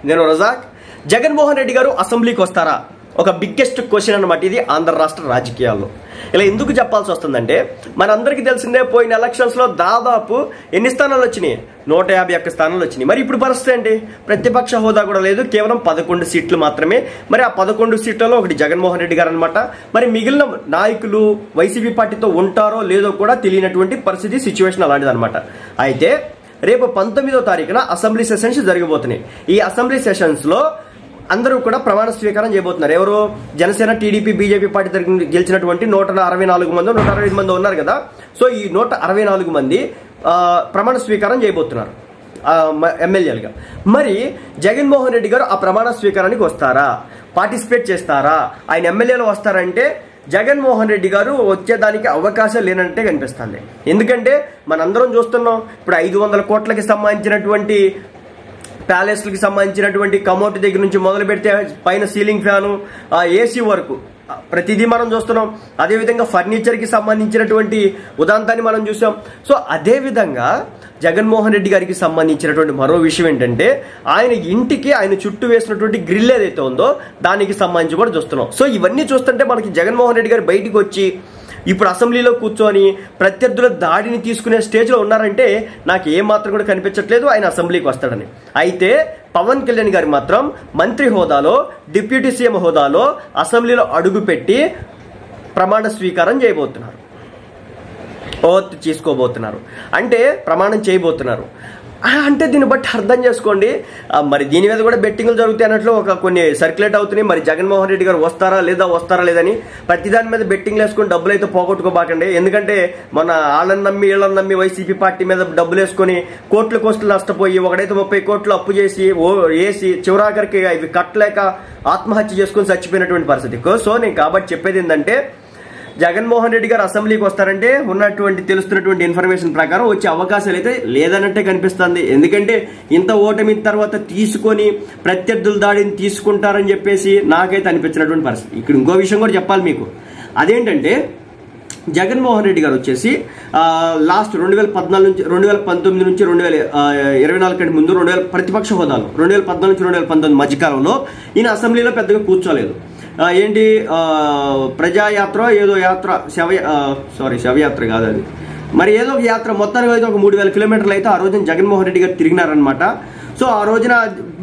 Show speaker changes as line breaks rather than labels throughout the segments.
నేను రజాక్. జగన్మోహన్ రెడ్డి గారు అసెంబ్లీకి వస్తారా? ఒక బిగ్గెస్ట్ క్వశ్చన్ అన్నమాట ఇది ఆంధ్ర రాష్ట్ర రాజకీయాల్లో. ఇలా ఎందుకు చెప్పాల్సి వస్తుందంటే, మనందరికీ తెలిసిందే పోయిన ఎలక్షన్స్ లో దాదాపు ఎన్ని స్థానాలు వచ్చినాయి? 151 స్థానాలు వచ్చినాయి. మరి ఇప్పుడు పరిస్థితి ఏంటి? ప్రతిపక్ష హోదా కూడా లేదు, కేవలం 11 సీట్లు మాత్రమే. మరి ఆ 11 సీట్లలో ఒకటి జగన్మోహన్ రెడ్డి గారు అనమాట. మరి మిగిలిన నాయకులు వైసీపీ పార్టీతో ఉంటారో లేదో కూడా తెలియనటువంటి పరిస్థితి, సిచ్యువేషన్ అలాంటిది అనమాట. అయితే రేపు 19వ తారీఖున అసెంబ్లీ సెషన్స్ జరగబోతున్నాయి. ఈ అసెంబ్లీ సెషన్స్ లో అందరూ కూడా ప్రమాణ స్వీకారం చేయబోతున్నారు. ఎవరు? జనసేన, టీడీపీ, బీజేపీ పార్టీ తరఫున గెలిచినటువంటి 164 మంది, 165 మంది ఉన్నారు కదా. సో ఈ 164 మంది ప్రమాణ స్వీకారం చేయబోతున్నారు ఎమ్మెల్యేలుగా. మరి జగన్మోహన్ రెడ్డి గారు ఆ ప్రమాణ స్వీకారానికి వస్తారా? పార్టిసిపేట్ చేస్తారా? ఆయన ఎమ్మెల్యేలు వస్తారంటే జగన్మోహన్ రెడ్డి గారు వచ్చేదానికి అవకాశం లేనంటే కనిపిస్తుంది. ఎందుకంటే మనందరం చూస్తున్నాం, ఇప్పుడు 500 కోట్లకి సంబంధించినటువంటి ప్యాలెస్లకి సంబంధించినటువంటి కమోట్ దగ్గర నుంచి మొదలు పెడితే పైన సీలింగ్ ఫ్యాను, ఏసీ వరకు ప్రతిదీ మనం చూస్తున్నాం. అదేవిధంగా ఫర్నిచర్కి సంబంధించినటువంటి ఉదాంతాన్ని మనం చూసాం. సో అదేవిధంగా జగన్మోహన్ రెడ్డి గారికి సంబంధించినటువంటి మరో విషయం ఏంటంటే, ఆయన ఇంటికి ఆయన చుట్టూ వేసినటువంటి గ్రిల్ ఏదైతే ఉందో దానికి సంబంధించి కూడా చూస్తున్నాం. సో ఇవన్నీ చూస్తుంటే మనకి జగన్మోహన్ రెడ్డి గారు బయటికి వచ్చి ఇప్పుడు అసెంబ్లీలో కూర్చొని ప్రత్యర్థుల దాడిని తీసుకునే స్టేజ్లో ఉన్నారంటే నాకు ఏమాత్రం కూడా కనిపించట్లేదు ఆయన అసెంబ్లీకి వస్తాడని. అయితే పవన్ కళ్యాణ్ గారు మాత్రం మంత్రి హోదాలో, డిప్యూటీ సీఎం హోదాలో అసెంబ్లీలో అడుగుపెట్టి ప్రమాణ స్వీకారం చేయబోతున్నారు, ఓత్ చేసుకోబోతున్నారు, అంటే ప్రమాణం చేయబోతున్నారు. అంటే దీన్ని బట్టి అర్థం చేసుకోండి, మరి దీని మీద కూడా బెట్టింగ్లు జరుగుతాయి అన్నట్లు కొన్ని సర్క్యులేట్ అవుతున్నాయి. మరి జగన్మోహన్ రెడ్డి గారు వస్తారా లేదని ప్రతిదాని మీద బెట్టింగ్లు వేసుకొని డబ్బులు అయితే పోగొట్టుకోబాకండి. ఎందుకంటే మన వాళ్ళని నమ్మి వీళ్ళని నమ్మి వైసీపీ పార్టీ మీద డబ్బులు వేసుకొని కోట్లు నష్టపోయి, ఒకడైతే 30 కోట్లు అప్పు చేసి వేసి చివరాఖరికి ఇవి కట్టలేక ఆత్మహత్య చేసుకుని చచ్చిపోయినటువంటి పరిస్థితి. సో నేను కాబట్టి చెప్పేది ఏంటంటే, జగన్మోహన్ రెడ్డి గారు అసెంబ్లీకి వస్తారంటే ఉన్నటువంటి తెలుస్తున్నటువంటి ఇన్ఫర్మేషన్ ప్రకారం వచ్చే అవకాశాలు అయితే లేదన్నట్టే కనిపిస్తుంది. ఎందుకంటే ఇంత ఓటమి తర్వాత తీసుకొని ప్రత్యర్థుల దాడిని తీసుకుంటారని చెప్పేసి నాకైతే అనిపించినటువంటి పరిస్థితి. ఇక్కడ ఇంకో విషయం కూడా చెప్పాలి మీకు. అదేంటంటే జగన్మోహన్ రెడ్డి గారు వచ్చేసి లాస్ట్ 2014 నుంచి 2019 నుంచి 2024 కంటే ముందు ప్రతిపక్ష హోదాలో 2014 నుంచి 2019 మధ్యకాలంలో ఈయన అసెంబ్లీలో పెద్దగా కూర్చోలేదు. ఏంటి ప్రజాయాత్ర ఏదో యాత్ర, శవయాత్ర కాదు అది, మరి ఏదో ఒక యాత్ర, మొత్తానికి అయితే ఒక 3000 కిలోమీటర్లు అయితే ఆ రోజున జగన్మోహన్ రెడ్డి గారు తిరిగినారనమాట. సో ఆ రోజున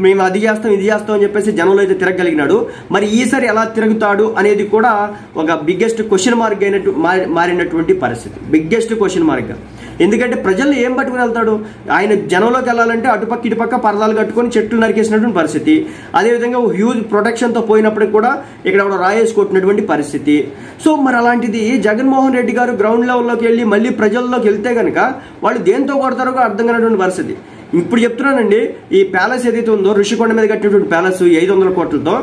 మేము అది చేస్తాం ఇది చేస్తాం అని చెప్పేసి జనంలో అయితే తిరగలిగినాడు. మరి ఈసారి ఎలా తిరుగుతాడు అనేది కూడా ఒక బిగ్గెస్ట్ క్వశ్చన్ మార్క్ మారినటువంటి పరిస్థితి, బిగ్గెస్ట్ క్వశ్చన్ మార్క్. ఎందుకంటే ప్రజల్ని ఏం పట్టుకుని వెళ్తాడు? ఆయన జనంలోకి వెళ్ళాలంటే అటుపక్క ఇటుపక్క పరదాలు కట్టుకొని చెట్లు నరికేసినటువంటి పరిస్థితి. అదేవిధంగా హ్యూజ్ ప్రొటెక్షన్తో పోయినప్పటికి కూడా ఇక్కడ రాయేసి కొట్టినటువంటి పరిస్థితి. సో మరి అలాంటిది జగన్మోహన్ రెడ్డి గారు గ్రౌండ్ లెవెల్లోకి వెళ్ళి మళ్ళీ ప్రజల్లోకి వెళ్తే కనుక వాళ్ళు దేంతో కొడతారో అర్థం కానటువంటి పరిస్థితి. ఇప్పుడు చెప్తున్నానండి, ఈ ప్యాలెస్ ఏదైతే ఉందో ఋషికొండ మీద కట్టినటువంటి ప్యాలెస్ 500 కోట్లతో,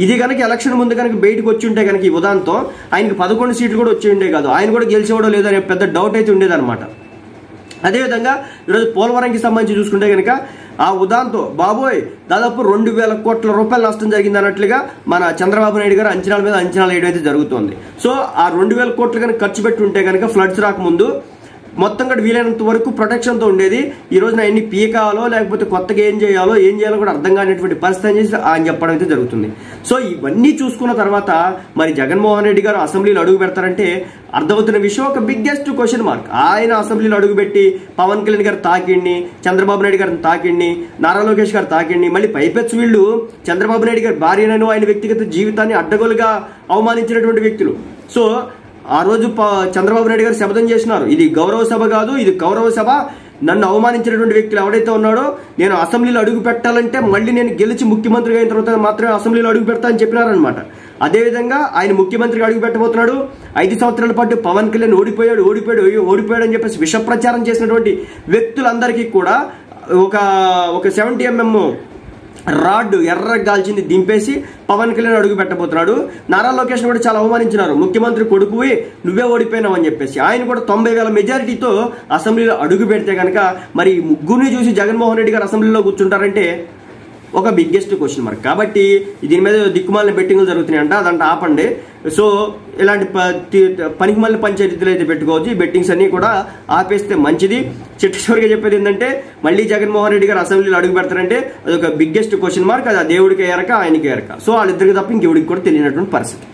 ఇది కనుక ఎలక్షన్ ముందు కనుక బయటకు వచ్చి ఉంటే కనుక ఈ ఉదాంతో ఆయనకి 11 సీట్లు కూడా వచ్చి ఉండే కాదు, ఆయన కూడా గెలిచేవాడో లేదో అనే పెద్ద డౌట్ అయితే ఉండేదన్నమాట. అదేవిధంగా ఈరోజు పోలవరంకి సంబంధించి చూసుకుంటే కనుక ఆ ఉదాంతో బాబోయ్ దాదాపు 2000 కోట్ల రూపాయల నష్టం జరిగింది అన్నట్లుగా మన చంద్రబాబు నాయుడు గారు అంచనాల మీద అంచనాలు వేయడం అయితే జరుగుతుంది. సో ఆ 2000 కోట్లు కనుక ఖర్చు పెట్టి ఉంటే కనుక ఫ్లడ్స్ రాకముందు మొత్తం కూడా వీలైనంత వరకు ప్రొటెక్షన్తో ఉండేది. ఈ రోజున ఎన్ని పీకాలో లేకపోతే కొత్తగా ఏం చేయాలో కూడా అర్థం కానిటువంటి పరిస్థితి అని ఆయన చెప్పడం అయితే జరుగుతుంది. సో ఇవన్నీ చూసుకున్న తర్వాత మరి జగన్మోహన్ రెడ్డి గారు అసెంబ్లీలో అడుగు పెడతారంటే అర్థమవుతున్న విషయం ఒక బిగ్గెస్ట్ క్వశ్చన్ మార్క్. ఆయన అసెంబ్లీలో అడుగుపెట్టి పవన్ కళ్యాణ్ గారు తాకిండి, చంద్రబాబు నాయుడు గారిని తాకిండి, నారా లోకేష్ గారు తాకిండి, మళ్ళీ పైపెచ్చు వీళ్ళు చంద్రబాబు నాయుడు గారి భార్యను ఆయన వ్యక్తిగత జీవితాన్ని అడ్డగోలుగా అవమానించినటువంటి వ్యక్తులు. సో ఆ రోజు చంద్రబాబు నాయుడు గారు శపథం చేసినారు, ఇది గౌరవ సభ కాదు, ఇది కౌరవ సభ, నన్ను అవమానించినటువంటి వ్యక్తులు ఎవడైతే ఉన్నాడో నేను అసెంబ్లీలో అడుగు పెట్టాలంటే మళ్ళీ నేను గెలిచి ముఖ్యమంత్రిగా అయిన తర్వాత మాత్రమే అసెంబ్లీలో అడుగు పెడతా అని చెప్పినారనమాట. అదేవిధంగా ఆయన ముఖ్యమంత్రిగా అడుగు పెట్టబోతున్నాడు. 5 సంవత్సరాల పాటు పవన్ కళ్యాణ్ ఓడిపోయాడు అని చెప్పేసి విష ప్రచారం చేసినటువంటి వ్యక్తులందరికీ కూడా ఒక 70 mm రాడ్ ఎర్రగా కాల్చింది దింపేసి పవన్ కళ్యాణ్ అడుగు పెట్టబోతున్నాడు. నారా లోకేష్ కూడా చాలా అవమానించినారు, ముఖ్యమంత్రి కొడుకువి నువ్వే ఓడిపోయినావు అని చెప్పేసి. ఆయన కూడా 90,000 మెజారిటీతో అసెంబ్లీలో అడుగు పెడితే కనుక మరి ముగ్గురిని చూసి జగన్మోహన్ రెడ్డి గారు అసెంబ్లీలో కూర్చుంటారంటే ఒక బిగ్గెస్ట్ క్వశ్చన్ మార్క్. కాబట్టి దీని మీద దిక్కుమాలిన బెట్టింగ్లు జరుగుతున్నాయంట, అదంటే ఆపండి. సో ఇలాంటి పనికి మళ్ళీ పంచాయతీలు అయితే పెట్టుకోవచ్చు. ఈ బెట్టింగ్స్ అన్ని కూడా ఆపేస్తే మంచిది. చివరిగా చెప్పేది ఏంటంటే, మళ్ళీ జగన్మోహన్ రెడ్డి గారు అసెంబ్లీలో అడుగు పెడతారంటే అదొక బిగ్గెస్ట్ క్వశ్చన్ మార్క్. అది ఆ దేవుడికి ఎరక, ఆయనకి ఎరక. సో వాళ్ళిద్దరికి తప్ప ఇంకెవడికి కూడా తెలియనటువంటి పరిస్థితి.